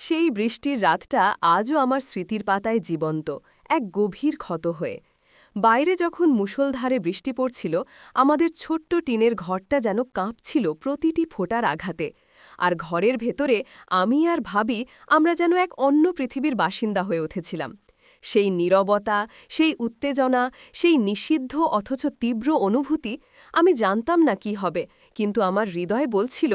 সেই বৃষ্টির রাতটা আজও আমার স্মৃতির পাতায় জীবন্ত, এক গভীর ক্ষত হয়ে। বাইরে যখন মুষলধারে বৃষ্টি পড়ছিল, আমাদের ছোট্ট টিনের ঘরটা যেন কাঁপছিল প্রতিটি ফোঁটার আঘাতে। আর ঘরের ভেতরে আমি আর ভাবি আমরা যেন এক অন্য পৃথিবীর বাসিন্দা হয়ে উঠেছিলাম। সেই নীরবতা, সেই উত্তেজনা, সেই নিষিদ্ধ অথচ তীব্র অনুভূতি, আমি জানতাম না কি হবে, কিন্তু আমার হৃদয় বলছিল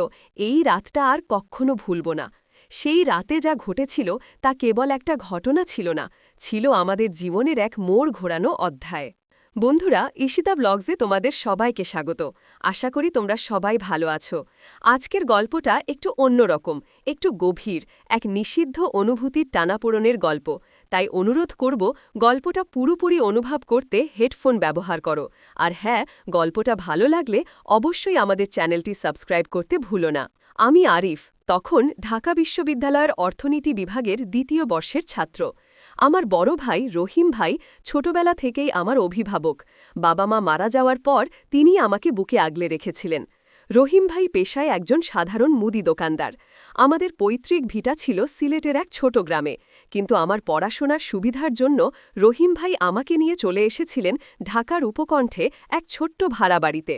এই রাতটা আর কখনো ভুলব না। সেই রাতে যা ঘটেছিল তা কেবল একটা ঘটনা ছিল না, ছিল আমাদের জীবনের এক মোড় ঘোরানো অধ্যায়। বন্ধুরা, ঈশিতা ব্লগসে তোমাদের সবাইকে স্বাগত। আশা করি তোমরা সবাই ভালো আছো। আজকের গল্পটা একটু অন্যরকম, একটু গভীর, এক নিষিদ্ধ অনুভূতির টানাপোড়নের গল্প। তাই অনুরোধ করব গল্পটা পুরোপুরি অনুভব করতে হেডফোন ব্যবহার করো। আর হ্যাঁ, গল্পটা ভালো লাগলে অবশ্যই আমাদের চ্যানেলটি সাবস্ক্রাইব করতে ভুলো না। আমি আরিফ, তখন ঢাকা বিশ্ববিদ্যালয়ের অর্থনীতি বিভাগের দ্বিতীয় বর্ষের ছাত্র। আমার বড় ভাই রহিম ভাই ছোটবেলা থেকেই আমার অভিভাবক। বাবা মা মারা যাওয়ার পর তিনি আমাকে বুকে আগলে রেখেছিলেন। রহিম ভাই পেশায় একজন সাধারণ মুদি দোকানদার। আমাদের পৈতৃক ভিটা ছিল সিলেটের এক ছোট গ্রামে, কিন্তু আমার পড়াশোনার সুবিধার জন্য রহিম ভাই আমাকে নিয়ে চলে এসেছিলেন ঢাকার উপকণ্ঠে এক ছোট্ট ভাড়া বাড়িতে।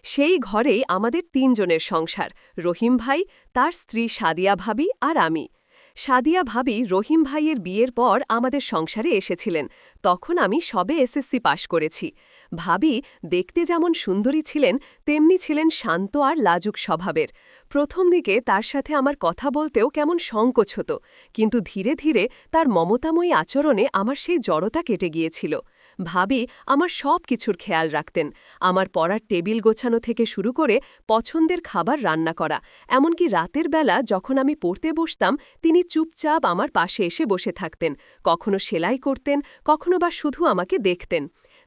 সেই ঘরেই আমাদের তিনজনের সংসার, রহিম ভাই, তার স্ত্রী সাদিয়া ভাবি আর আমি। সাদিয়া ভাবি রহিম ভাইয়ের বিয়ের পর আমাদের সংসারে এসেছিলেন। তখন আমি সবে এসএসসি পাশ করেছি। ভাবি দেখতে যেমন সুন্দরী ছিলেন, তেমনি ছিলেন শান্ত আর লাজুক স্বভাবের। প্রথম দিকে তার সাথে আমার কথা বলতেও কেমন সংকোচ হতো, কিন্তু ধীরে ধীরে তার মমতাময়ী আচরণে আমার সেই জড়তা কেটে গিয়েছিল। ভাবি আমার সব কিছুর খেয়াল রাখতেন, আমার পড়ার টেবিল গোছানো থেকে শুরু করে পছন্দের খাবার রান্না করা। এমনকি রাতের বেলা যখন আমি পড়তে বসতাম, তিনি চুপচাপ আমার পাশে এসে বসে থাকতেন, কখনো সেলাই করতেন, কখনো বা শুধু আমাকে দেখতেন।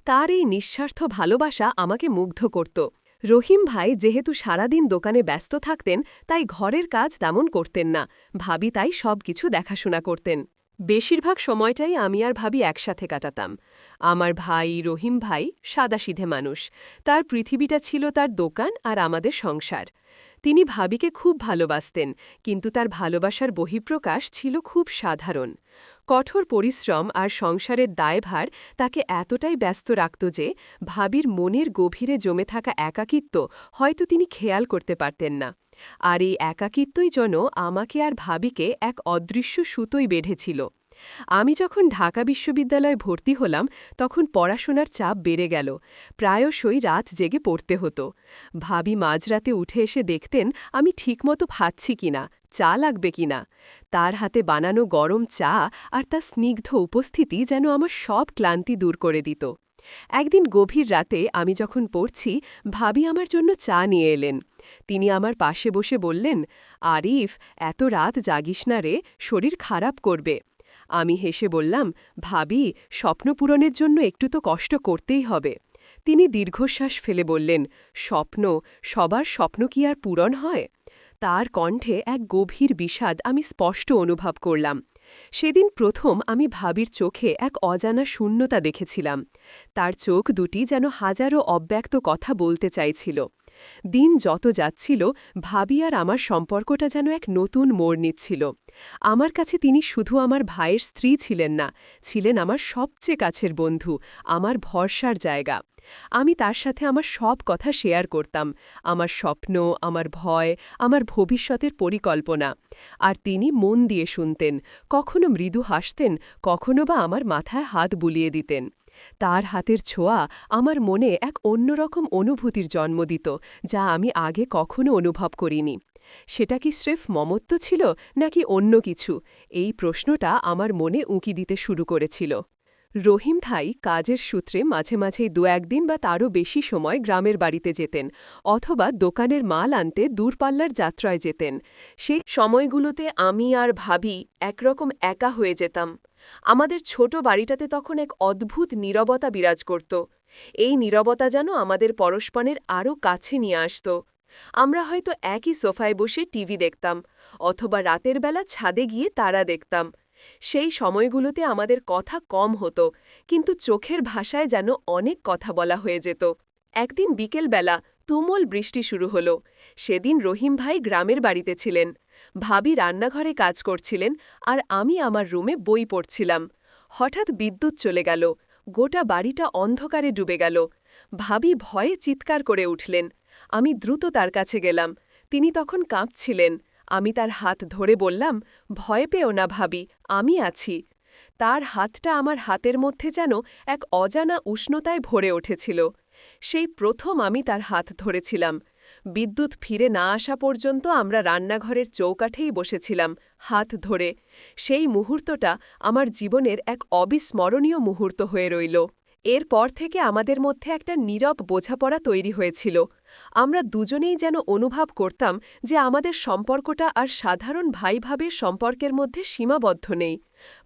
তার এই নিঃস্বার্থ ভালোবাসা আমাকে মুগ্ধ করত। রহিম ভাই যেহেতু সারাদিন দোকানে ব্যস্ত থাকতেন, তাই ঘরের কাজ তেমন করতেন না। ভাবি তাই সব কিছু দেখাশোনা করতেন। বেশিরভাগ সময়টাই আমি আর ভাবি একসাথে কাটাতাম। আমার ভাই রহিম ভাই সাদাসিধে মানুষ, তার পৃথিবীটা ছিল তার দোকান আর আমাদের সংসার। তিনি ভাবিকে খুব ভালোবাসতেন, কিন্তু তার ভালোবাসার বহিঃপ্রকাশ ছিল খুব সাধারণ। কঠোর পরিশ্রম আর সংসারের দায়ভার তাকে এতটাই ব্যস্ত রাখত যে ভাবির মনের গভীরে জমে থাকা একাকিত্ব হয়তো তিনি খেয়াল করতে পারতেন না। আর এই একাকিত্বই যেন আমাকে আর ভাবিকে এক অদৃশ্য সুতোই বেঁধেছিল। আমি যখন ঢাকা বিশ্ববিদ্যালয়ে ভর্তি হলাম, তখন পড়াশোনার চাপ বেড়ে গেল। প্রায়শই রাত জেগে পড়তে হতো। ভাবি মাঝরাতে উঠে এসে দেখতেন আমি ঠিকমতো খাচ্ছি কিনা, চা লাগবে কিনা। তার হাতে বানানো গরম চা আর তার স্নিগ্ধ উপস্থিতি যেন আমার সব ক্লান্তি দূর করে দিত। একদিন গভীর রাতে আমি যখন পড়ছি, ভাবি আমার জন্য চা নিয়ে এলেন। তিনি আমার পাশে বসে বললেন, আরিফ, এত রাত জাগিস না রে, শরীর খারাপ করবে। আমি হেসে বললাম, ভাবি, স্বপ্ন পূরণের জন্য একটু তো কষ্ট করতেই হবে। তিনি দীর্ঘশ্বাস ফেলে বললেন, স্বপ্ন, সবার স্বপ্ন কি আর পূরণ হয়? তার কণ্ঠে এক গভীর বিষাদ আমি স্পষ্ট অনুভব করলাম। সেদিন প্রথম আমি ভাবির চোখে এক অজানা শূন্যতা দেখেছিলাম। তার চোখ দুটি যেন হাজারো অব্যক্ত কথা বলতে চাইছিল। দিন যত যাচ্ছিল, ভাবি আর আমার সম্পর্কটা যেন এক নতুন মোড় নিচ্ছিল। আমার কাছে তিনি শুধু আমার ভাইয়ের স্ত্রী ছিলেন না, ছিলেন আমার সবচেয়ে কাছের বন্ধু, আমার ভরসার জায়গা। আমি তার সাথে আমার সব কথা শেয়ার করতাম, আমার স্বপ্ন, আমার ভয়, আমার ভবিষ্যতের পরিকল্পনা। আর তিনি মন দিয়ে শুনতেন, কখনো মৃদু হাসতেন, কখনো বা আমার মাথায় হাত বুলিয়ে দিতেন। তার হাতের ছোঁয়া আমার মনে এক অন্যরকম অনুভূতির জন্ম দিত, যা আমি আগে কখনো অনুভব করিনি। সেটা কি স্রেফ মমত্ব ছিল, নাকি অন্য কিছু? এই প্রশ্নটা আমার মনে উঁকি দিতে শুরু করেছিল। রহিম ভাই কাজের সূত্রে মাঝে মাঝেই ২-১ দিন বা তারও বেশি সময় গ্রামের বাড়িতে যেতেন, অথবা দোকানের মাল আনতে দূরপাল্লার যাত্রায় যেতেন। সেই সময়গুলোতে আমি আর ভাবি একরকম একা হয়ে যেতাম। আমাদের ছোট বাড়িটাতে তখন এক অদ্ভুত নীরবতা বিরাজ করত। এই নীরবতা যেন আমাদের পরস্পরের আরও কাছে নিয়ে আসত। আমরা হয়তো একই সোফায় বসে টিভি দেখতাম, অথবা রাতের বেলা ছাদে গিয়ে তারা দেখতাম। সেই সময়গুলোতে আমাদের কথা কম হতো, কিন্তু চোখের ভাষায় যেন অনেক কথা বলা হয়ে যেত। একদিন বিকেলবেলা তুমুল বৃষ্টি শুরু হলো। সেদিন রহিম ভাই গ্রামের বাড়িতে ছিলেন। ভাবি রান্নাঘরে কাজ করছিলেন আর আমি আমার রুমে বই পড়ছিলাম। হঠাৎ বিদ্যুৎ চলে গেল। গোটা বাড়িটা অন্ধকারে ডুবে গেল। ভাবি ভয়ে চিৎকার করে উঠলেন। আমি দ্রুত তার কাছে গেলাম। তিনি তখন কাঁপছিলেন। আমি তার হাত ধরে বললাম, ভয় পেও না ভাবি, আমি আছি। তার হাতটা আমার হাতের মধ্যে যেন এক অজানা উষ্ণতায় ভরে উঠেছিল। সেই প্রথম আমি তার হাত ধরেছিলাম। বিদ্যুৎ ফিরে না আসা পর্যন্ত আমরা রান্নাঘরের চৌকাঠেই বসেছিলাম, হাত ধরে। সেই মুহূর্তটা আমার জীবনের এক অবিস্মরণীয় মুহূর্ত হয়ে রইল। এরপর থেকে আমাদের মধ্যে একটা নীরব বোঝাপড়া তৈরি হয়েছিল। আমরা দুজনেই যেন অনুভব করতাম যে আমাদের সম্পর্কটা আর সাধারণ ভাই-ভাবের সম্পর্কের মধ্যে সীমাবদ্ধ নেই।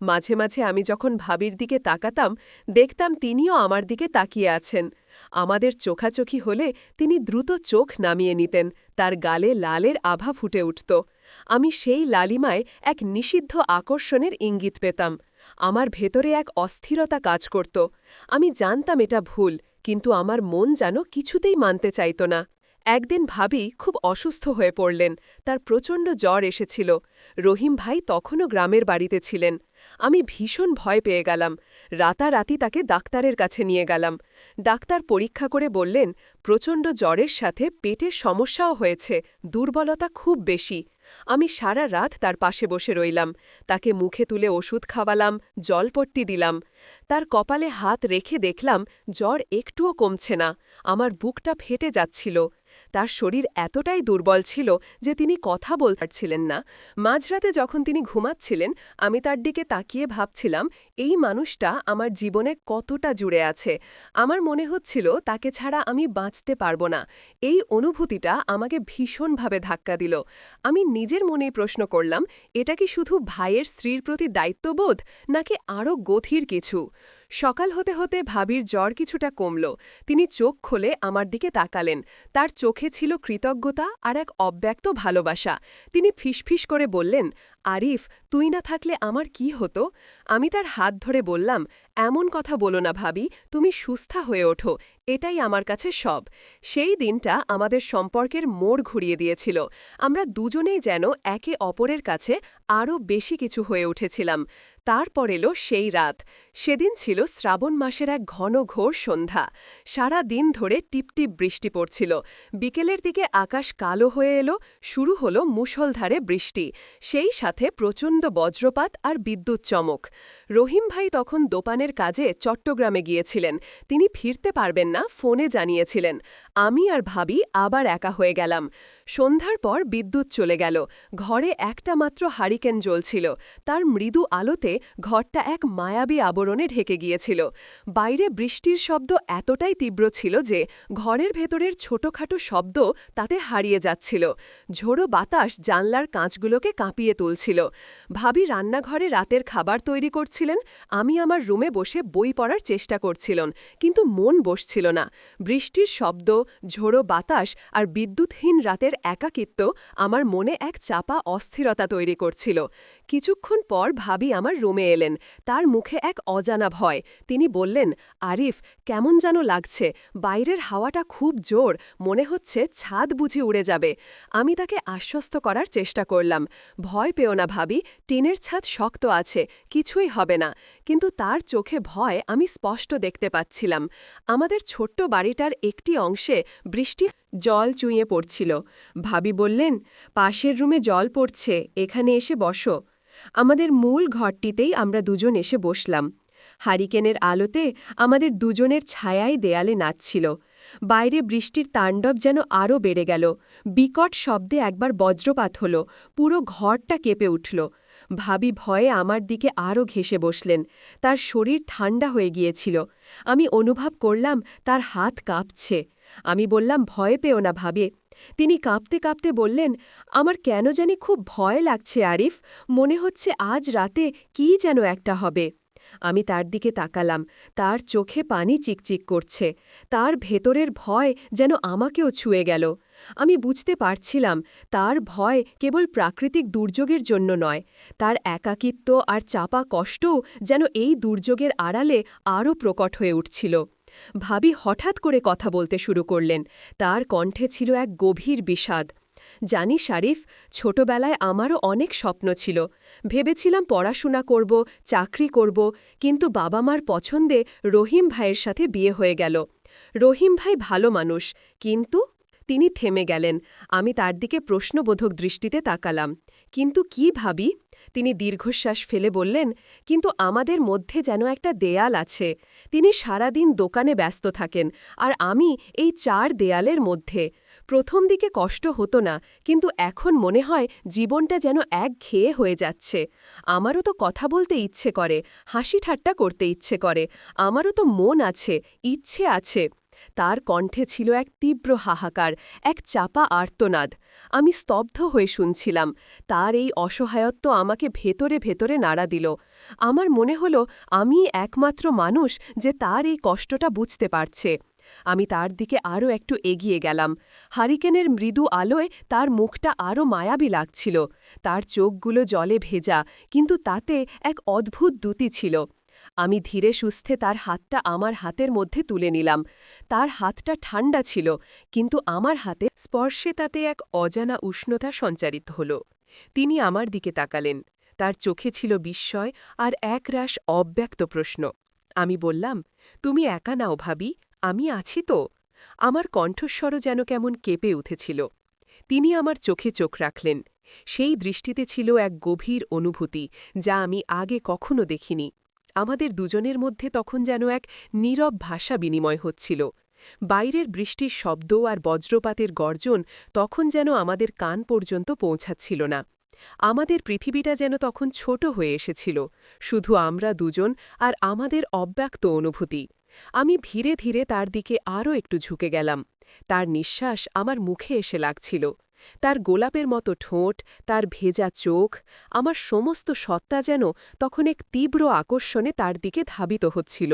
মাঝে মাঝে আমি যখন ভাবির দিকে তাকাতাম, দেখতাম তিনিও আমার দিকে তাকিয়ে আছেন। আমাদের চোখাচোখি হলে তিনি দ্রুত চোখ নামিয়ে নিতেন, তার গালে লালের আভা ফুটে উঠত। আমি সেই লালিমায় এক নিষিদ্ধ আকর্ষণের ইঙ্গিত পেতাম। আমার ভেতরে এক অস্থিরতা কাজ করত। আমি জানতাম এটা ভুল, কিন্তু আমার মন যেন কিছুতেই মানতে চাইত না। একদিন ভাবি খুব অসুস্থ হয়ে পড়লেন। তার প্রচণ্ড জ্বর এসেছিল। রহিম ভাই তখনও গ্রামের বাড়িতে ছিলেন। আমি ভীষণ ভয় পেয়ে গেলাম। রাতারাতি তাকে ডাক্তারের কাছে নিয়ে গেলাম। ডাক্তার পরীক্ষা করে বললেন, প্রচণ্ড জ্বরের সাথে পেটের সমস্যাও হয়েছে, দুর্বলতা খুব বেশি। আমি সারা রাত তার পাশে বসে রইলাম। তাকে মুখে তুলে ওষুধ খাওয়ালাম, জলপট্টি দিলাম। তার কপালে হাত রেখে দেখলাম জ্বর একটুও কমছে না। আমার বুকটা ফেটে যাচ্ছিল। তার শরীর এতটাই দুর্বল ছিল যে তিনি কথা বলতে পারছিলেন না। মাঝরাতে যখন তিনি ঘুমাচ্ছিলেন, আমি তার দিকে তাকিয়ে ভাবছিলাম, এই মানুষটা আমার জীবনে কতটা জুড়ে আছে। আমার মনে হচ্ছিল তাকে ছাড়া আমি বাঁচতে পারব না। এই অনুভূতিটা আমাকে ভীষণভাবে ধাক্কা দিল। আমি নিজের মনেই প্রশ্ন করলাম, এটা কি শুধু ভাইয়ের স্ত্রীর প্রতি দায়িত্ববোধ, নাকি আরও গভীর কিছু? সকাল হতে হতে ভাবির জ্বর কিছুটা কমল। তিনি চোখ খুলে আমার দিকে তাকালেন। তার চোখে ছিল কৃতজ্ঞতা আর এক অব্যক্ত ভালোবাসা। তিনি ফিসফিস করে বললেন, আরিফ, তুই না থাকলে আমার কি হতো? আমি তার হাত ধরে বললাম, এমন কথা বলো না ভাবি, তুমি সুস্থা হয়ে ওঠো, এটাই আমার কাছে সব। সেই দিনটা আমাদের সম্পর্কের মোড় ঘুরিয়ে দিয়েছিল। আমরা দুজনেই যেন একে অপরের কাছে আরও বেশি কিছু হয়ে উঠেছিলাম। তারপর এলো সেই রাত। সেদিন ছিল শ্রাবণ মাসের এক ঘন ঘোর সন্ধ্যা। সারা দিন ধরে টিপটিপ বৃষ্টি পড়ছিল। বিকেলের দিকে আকাশ কালো হয়ে এলো, শুরু হলো মুষলধারে বৃষ্টি, সেই সাথে প্রচণ্ড বজ্রপাত আর বিদ্যুৎ চমক। রহিম ভাই তখন দোকানের কাজে চট্টগ্রামে গিয়েছিলেন। তিনি ফিরতে পারবেন না, ফোনে জানিয়েছিলেন। আমি আর ভাবি আবার একা হয়ে গেলাম। সন্ধ্যার পর বিদ্যুৎ চলে গেল। ঘরে একটা মাত্র হারিকেন জ্বলছিল। তার মৃদু আলোতে ঘরটা এক মায়াবী আবরণে ঢেকে গিয়েছিল। বাইরে বৃষ্টির শব্দ এতটাই তীব্র ছিল যে ঘরের ভেতরের ছোটখাটো শব্দ তাতে হারিয়ে যাচ্ছিল। ঝোড়ো বাতাস জানলার কাঁচগুলোকে কাঁপিয়ে তুলছিল। ভাবি রান্নাঘরে রাতের খাবার তৈরি করছিলেন। আমি আমার রুমে বসে বই পড়ার চেষ্টা করছিলাম, কিন্তু মন বসছিল না। বৃষ্টির শব্দ, ঝোড়ো বাতাস আর বিদ্যুৎহীন রাতের একাকিত্ব আমার মনে এক চাপা অস্থিরতা তৈরি করছিল। কিছুক্ষণ পর ভাবি আমার রুমে এলেন। তার মুখে এক অজানা ভয়। তিনি বললেন, আরিফ, কেমন যেন লাগছে, বাইরের হাওয়াটা খুব জোর, মনে হচ্ছে ছাদ বুঝি উড়ে যাবে। আমি তাকে আশ্বস্ত করার চেষ্টা করলাম, ভয় পেও না ভাবি, টিনের ছাদ শক্ত আছে, কিছুই হবে না। কিন্তু তার চোখে ভয় আমি স্পষ্ট দেখতে পাচ্ছিলাম। আমাদের ছোট্ট বাড়িটার একটি অংশে বৃষ্টি জল চুঁইয়ে পড়ছিল। ভাবি বললেন, পাশের রুমে জল পড়ছে, এখানে এসে বসো। আমাদের মূল ঘরটিতেই আমরা দুজন এসে বসলাম। হারিকেনের আলোতে আমাদের দুজনের ছায়াই দেয়ালে নাচছিল। বাইরে বৃষ্টির তাণ্ডব যেন আরও বেড়ে গেল। বিকট শব্দে একবার বজ্রপাত হল, পুরো ঘরটা কেঁপে উঠল। ভাবি ভয়ে আমার দিকে আরও ঘেঁষে বসলেন। তার শরীর ঠান্ডা হয়ে গিয়েছিল। আমি অনুভব করলাম তার হাত কাঁপছে। আমি বললাম, ভয় পেও না ভাবি। তিনি কাঁপতে কাঁপতে বললেন, আমার কেন জানি খুব ভয় লাগছে আরিফ, মনে হচ্ছে আজ রাতে কী যেন একটা হবে। আমি তার দিকে তাকালাম। তার চোখে পানি চিকচিক করছে। তার ভেতরের ভয় যেন আমাকেও ছুঁয়ে গেল। আমি বুঝতে পারছিলাম তার ভয় কেবল প্রাকৃতিক দুর্যোগের জন্য নয়, তার একাকিত্ব আর চাপা কষ্টও যেন এই দুর্যোগের আড়ালে আরও প্রকট হয়ে উঠছিল। ভাবি হঠাৎ করে কথা বলতে শুরু করলেন। তার কণ্ঠে ছিল এক গভীর বিষাদ। জানি শারিফ, ছোটবেলায় আমারও অনেক স্বপ্ন ছিল। ভেবেছিলাম পড়াশোনা করব, চাকরি করব, কিন্তু বাবা মার পছন্দে রহিম ভাইয়ের সাথে বিয়ে হয়ে গেল। রহিম ভাই ভালো মানুষ, কিন্তু তিনি থেমে গেলেন। আমি তার দিকে প্রশ্নবোধক দৃষ্টিতে তাকালাম। কিন্তু কি ভাবি? তিনি দীর্ঘশ্বাস ফেলে বললেন, কিন্তু আমাদের মধ্যে যেন একটা দেয়াল আছে। তিনি সারাদিন দোকানে ব্যস্ত থাকেন, আর আমি এই ৪ দেয়ালের মধ্যে। প্রথম দিকে কষ্ট হতো না, কিন্তু এখন মনে হয় জীবনটা যেন একঘেয়ে হয়ে যাচ্ছে। আমারও তো কথা বলতে ইচ্ছে করে, হাসি ঠাট্টা করতে ইচ্ছে করে, আমারও তো মন আছে, ইচ্ছে আছে। তার কণ্ঠে ছিল এক তীব্র হাহাকার, এক চাপা আর্তনাদ। আমি স্তব্ধ হয়ে শুনছিলাম। তার এই অসহায়ত্ব আমাকে ভেতরে ভেতরে নাড়া দিল। আমার মনে হল আমি একমাত্র মানুষ যে তার এই কষ্টটা বুঝতে পারছে। আমি তার দিকে আরও একটু এগিয়ে গেলাম। হারিকেনের মৃদু আলোয় তার মুখটা আরও মায়াবী লাগছিল। তার চোখগুলো জলে ভেজা, কিন্তু তাতে এক অদ্ভুত দ্যুতি ছিল। আমি ধীরে সুস্থে তার হাতটা আমার হাতের মধ্যে তুলে নিলাম। তার হাতটা ঠান্ডা ছিল, কিন্তু আমার হাতে স্পর্শে তাতে এক অজানা উষ্ণতা সঞ্চারিত হল। তিনি আমার দিকে তাকালেন। তার চোখে ছিল বিস্ময় আর একরাশ অব্যক্ত প্রশ্ন। আমি বললাম, তুমি একা নাও ভাবি, আমি আছি তো। আমার কণ্ঠস্বরও যেন কেমন কেঁপে উঠেছিল। তিনি আমার চোখে চোখ রাখলেন। সেই দৃষ্টিতে ছিল এক গভীর অনুভূতি, যা আমি আগে কখনো দেখিনি। আমাদের দুজনের মধ্যে তখন যেন এক নীরব ভাষা বিনিময় হচ্ছিল। বাইরের বৃষ্টির শব্দ আর বজ্রপাতের গর্জন তখন যেন আমাদের কান পর্যন্ত পৌঁছাচ্ছিল না। আমাদের পৃথিবীটা যেন তখন ছোট হয়ে এসেছিল, শুধু আমরা দুজন আর আমাদের অব্যক্ত অনুভূতি। আমি ধীরে ধীরে তার দিকে আরও একটু ঝুঁকে গেলাম। তার নিঃশ্বাস আমার মুখে এসে লাগছিল। তার গোলাপের মতো ঠোঁট, তার ভেজা চোখ, আমার সমস্ত সত্তা যেন তখন এক তীব্র আকর্ষণে তার দিকে ধাবিত হচ্ছিল।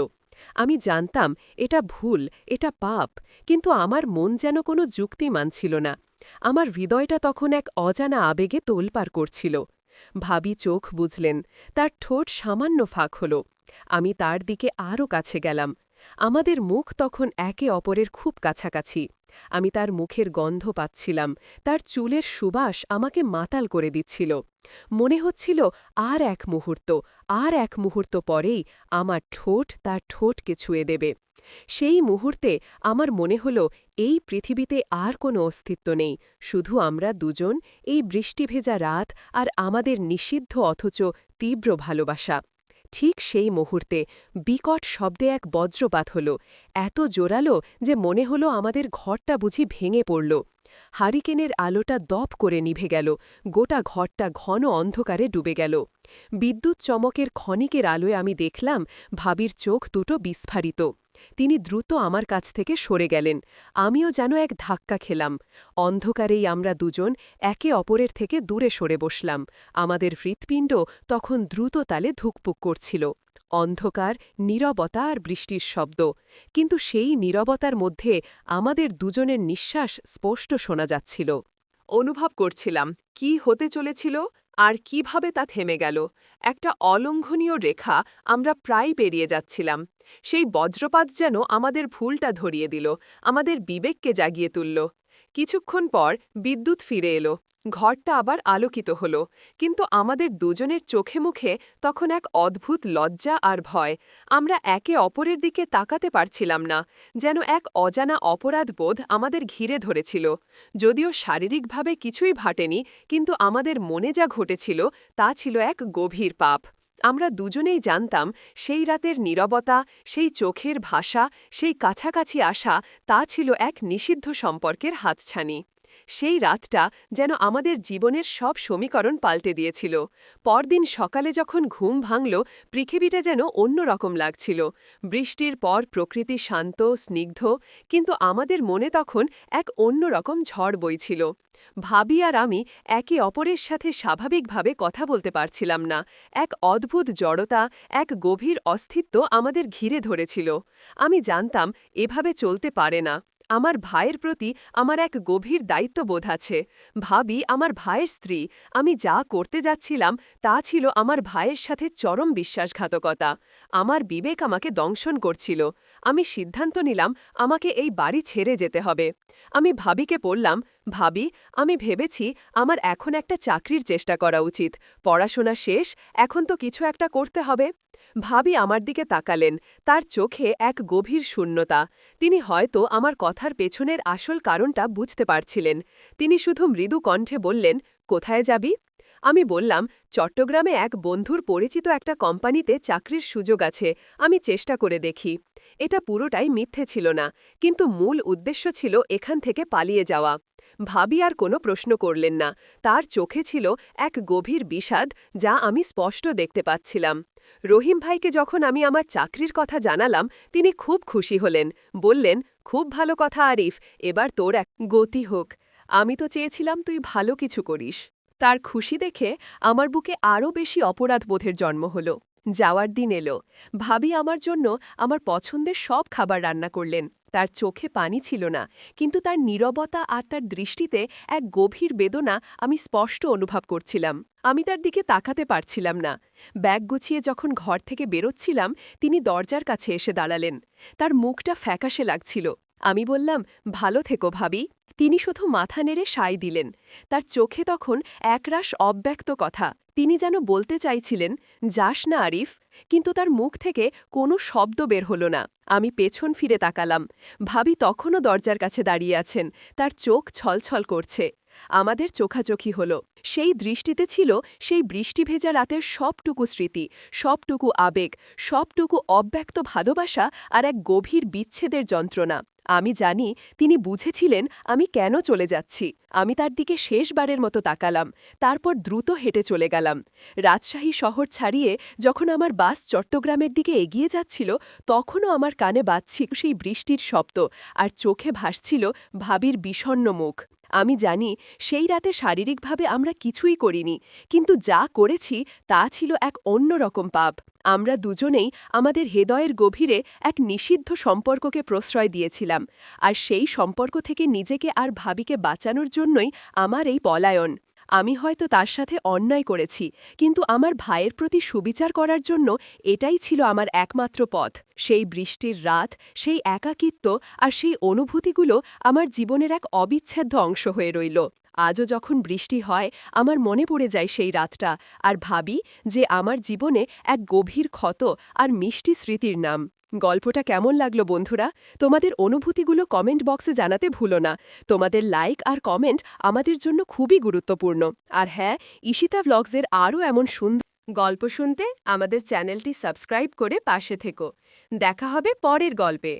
আমি জানতাম এটা ভুল, এটা পাপ, কিন্তু আমার মন যেন কোনো যুক্তি মানছিল না। আমার হৃদয়টা তখন এক অজানা আবেগে তোলপাড় করছিল। ভাবি চোখ বুঝলেন, তার ঠোঁট সামান্য ফাঁক হল। আমি তার দিকে আরও কাছে গেলাম। আমাদের মুখ তখন একে অপরের খুব কাছাকাছি। আমি তার মুখের গন্ধ পাচ্ছিলাম, তার চুলের সুবাস আমাকে মাতাল করে দিচ্ছিল। মনে হচ্ছিল আর এক মুহূর্ত, আর এক মুহূর্ত পরেই আমার ঠোঁট তার ঠোঁটকে ছুঁয়ে দেবে। সেই মুহূর্তে আমার মনে হল এই পৃথিবীতে আর কোনো অস্তিত্ব নেই, শুধু আমরা দুজন, এই বৃষ্টিভেজা রাত আর আমাদের নিষিদ্ধ অথচ তীব্র ভালোবাসা। ঠিক সেই মুহূর্তে বিকট শব্দে এক বজ্রপাত হল, এত জোরালো যে মনে হল আমাদের ঘরটা বুঝি ভেঙে পড়ল। হারিকেনের আলোটা দপ করে নিভে গেল, গোটা ঘরটা ঘন অন্ধকারে ডুবে গেল। বিদ্যুৎ চমকের ক্ষণিকের আলোয় আমি দেখলাম ভাবির চোখ দুটো বিস্ফারিত। তিনি দ্রুত আমার কাছ থেকে সরে গেলেন। আমিও যেন এক ধাক্কা খেলাম। অন্ধকারেই আমরা দুজন একে অপরের থেকে দূরে সরে বসলাম। আমাদের হৃৎপিণ্ড তখন দ্রুত তালে ধুকপুক করছিল। অন্ধকার, নীরবতা আর বৃষ্টির শব্দ, কিন্তু সেই নীরবতার মধ্যে আমাদের দুজনের নিঃশ্বাস স্পষ্ট শোনা যাচ্ছিল। অনুভব করছিলাম কি হতে চলেছিল আর কিভাবে তা থেমে গেল। একটা অলঙ্ঘনীয় রেখা আমরা প্রায় পেরিয়ে যাচ্ছিলাম। সেই বজ্রপাত যেন আমাদের ভুলটা ধরিয়ে দিল, আমাদের বিবেককে জাগিয়ে তুলল। কিছুক্ষণ পর বিদ্যুৎ ফিরে এলো, ঘরটা আবার আলোকিত হল, কিন্তু আমাদের দুজনের চোখে মুখে তখন এক অদ্ভুত লজ্জা আর ভয়। আমরা একে অপরের দিকে তাকাতে পারছিলাম না, যেন এক অজানা অপরাধ বোধ আমাদের ঘিরে ধরেছিল। যদিও শারীরিকভাবে কিছুই ঘটেনি, কিন্তু আমাদের মনে যা ঘটেছিল তা ছিল এক গভীর পাপ। আমরা দুজনেই জানতাম সেই রাতের নীরবতা, সেই চোখের ভাষা, সেই কাছাকাছি আসা, তা ছিল এক নিষিদ্ধ সম্পর্কের হাতছানি। সেই রাতটা যেন আমাদের জীবনের সব সমীকরণ পাল্টে দিয়েছিল। পরদিন সকালে যখন ঘুম ভাঙল, পৃথিবীটা যেন অন্যরকম লাগছিল। বৃষ্টির পর প্রকৃতি শান্ত, স্নিগ্ধ, কিন্তু আমাদের মনে তখন এক অন্যরকম ঝড় বইছিল। ভাবি আর আমি একে অপরের সাথে স্বাভাবিকভাবে কথা বলতে পারছিলাম না। এক অদ্ভুত জড়তা, এক গভীর অস্তিত্ব আমাদের ঘিরে ধরেছিল। আমি জানতাম এভাবে চলতে পারে না। আমার ভাইয়ের প্রতি আমার এক গভীর দায়িত্ববোধ আছে। ভাবি আমার ভাইয়ের স্ত্রী। আমি যা করতে যাচ্ছিলাম তা ছিল আমার ভাইয়ের সাথে চরম বিশ্বাসঘাতকতা। আমার বিবেক আমাকে দংশন করছিল। আমি সিদ্ধান্ত নিলাম আমাকে এই বাড়ি ছেড়ে যেতে হবে। আমি ভাবিকে বললাম, ভাবি, আমি ভেবেছি আমার এখন একটা চাকরির চেষ্টা করা উচিত। পড়াশোনা শেষ, এখন তো কিছু একটা করতে হবে। ভাবি আমার দিকে তাকালেন, তার চোখে এক গভীর শূন্যতা। তিনি হয়তো আমার কথার পেছনের আসল কারণটা বুঝতে পারছিলেন। তিনি শুধু মৃদু কণ্ঠে বললেন, কোথায় যাবি? আমি বললাম, চট্টগ্রামে এক বন্ধুর পরিচিত একটা কোম্পানিতে চাকরির সুযোগ আছে, আমি চেষ্টা করে দেখি। এটা পুরোটাই মিথ্যে ছিল না, কিন্তু মূল উদ্দেশ্য ছিল এখান থেকে পালিয়ে যাওয়া। ভাবি আর কোনো প্রশ্ন করলেন না, তার চোখে ছিল এক গভীর বিষাদ, যা আমি স্পষ্ট দেখতে পাচ্ছিলাম। রহিম ভাইকে যখন আমি আমার চাকরির কথা জানালাম, তিনি খুব খুশি হলেন। বললেন, খুব ভালো কথা আরিফ, এবার তোর এক গতি হোক। আমি তো চেয়েছিলাম তুই ভালো কিছু করিস। তার খুশি দেখে আমার বুকে আরও বেশি অপরাধবোধের জন্ম হল। যাওয়ার দিন এলো। ভাবি আমার জন্য আমার পছন্দের সব খাবার রান্না করলেন। তার চোখে পানি ছিল না, কিন্তু তার নীরবতা আর তার দৃষ্টিতে এক গভীর বেদনা আমি স্পষ্ট অনুভব করছিলাম। আমি তার দিকে তাকাতে পারছিলাম না। ব্যাগ গুছিয়ে যখন ঘর থেকে বেরোচ্ছিলাম, তিনি দরজার কাছে এসে দাঁড়ালেন। তার মুখটা ফ্যাকাশে লাগছিল। আমি বললাম, ভালো থেকো ভাবি। তিনি শুধু মাথা নেড়ে সায় দিলেন। তার চোখে তখন একরাশ অব্যক্ত কথা। তিনি যেন বলতে চাইছিলেন, যাস না আরিফ, কিন্তু তার মুখ থেকে কোনো শব্দ বের হল না। আমি পেছন ফিরে তাকালাম। ভাবি তখনও দরজার কাছে দাঁড়িয়ে আছেন, তার চোখ ছলছল করছে। আমাদের চোখাচোখি হল। সেই দৃষ্টিতে ছিল সেই বৃষ্টি ভেজা রাতের সবটুকু স্মৃতি, সবটুকু আবেগ, সবটুকু অব্যক্ত ভালোবাসা আর এক গভীর বিচ্ছেদের যন্ত্রণা। আমি জানি তিনি বুঝেছিলেন আমি কেন চলে যাচ্ছি। আমি তার দিকে শেষবারের মতো তাকালাম, তারপর দ্রুত হেঁটে চলে গেলাম। রাজশাহী শহর ছাড়িয়ে যখন আমার বাস চট্টগ্রামের দিকে এগিয়ে যাচ্ছিল, তখনও আমার কানে বাজছিল সেই বৃষ্টির শব্দ, আর চোখে ভাসছিল ভাবির বিষণ্ণ মুখ। আমি জানি সেই রাতে শারীরিকভাবে আমরা কিছুই করিনি, কিন্তু যা করেছি তা ছিল এক অন্যরকম পাপ। আমরা দুজনেই আমাদের হৃদয়ের গভীরে এক নিষিদ্ধ সম্পর্ককে প্রশ্রয় দিয়েছিলাম, আর সেই সম্পর্ক থেকে নিজেকে আর ভাবিকে বাঁচানোর জন্যই আমার এই পলায়ন। আমি হয়তো তার সাথে অন্যায় করেছি, কিন্তু আমার ভাইয়ের প্রতি সুবিচার করার জন্য এটাই ছিল আমার একমাত্র পথ। সেই বৃষ্টির রাত, সেই একাকিত্ব আর সেই অনুভূতিগুলো আমার জীবনের এক অবিচ্ছেদ্য অংশ হয়ে রইল। আজও যখন বৃষ্টি হয়, আমার মনে পড়ে যায় সেই রাতটা, আর ভাবি যে আমার জীবনে এক গভীর ক্ষত আর মিষ্টি স্মৃতির নাম। গল্পটা কেমন লাগলো বন্ধুরা? তোমাদের অনুভূতিগুলো কমেন্ট বক্সে জানাতে ভুলো না। তোমাদের লাইক আর কমেন্ট আমাদের জন্য খুবই গুরুত্বপূর্ণ। আর হ্যাঁ, ঈশিতা ব্লগসের আরও এমন সুন্দর গল্প শুনতে আমাদের চ্যানেলটি সাবস্ক্রাইব করে পাশে থেকো। দেখা হবে পরের গল্পে।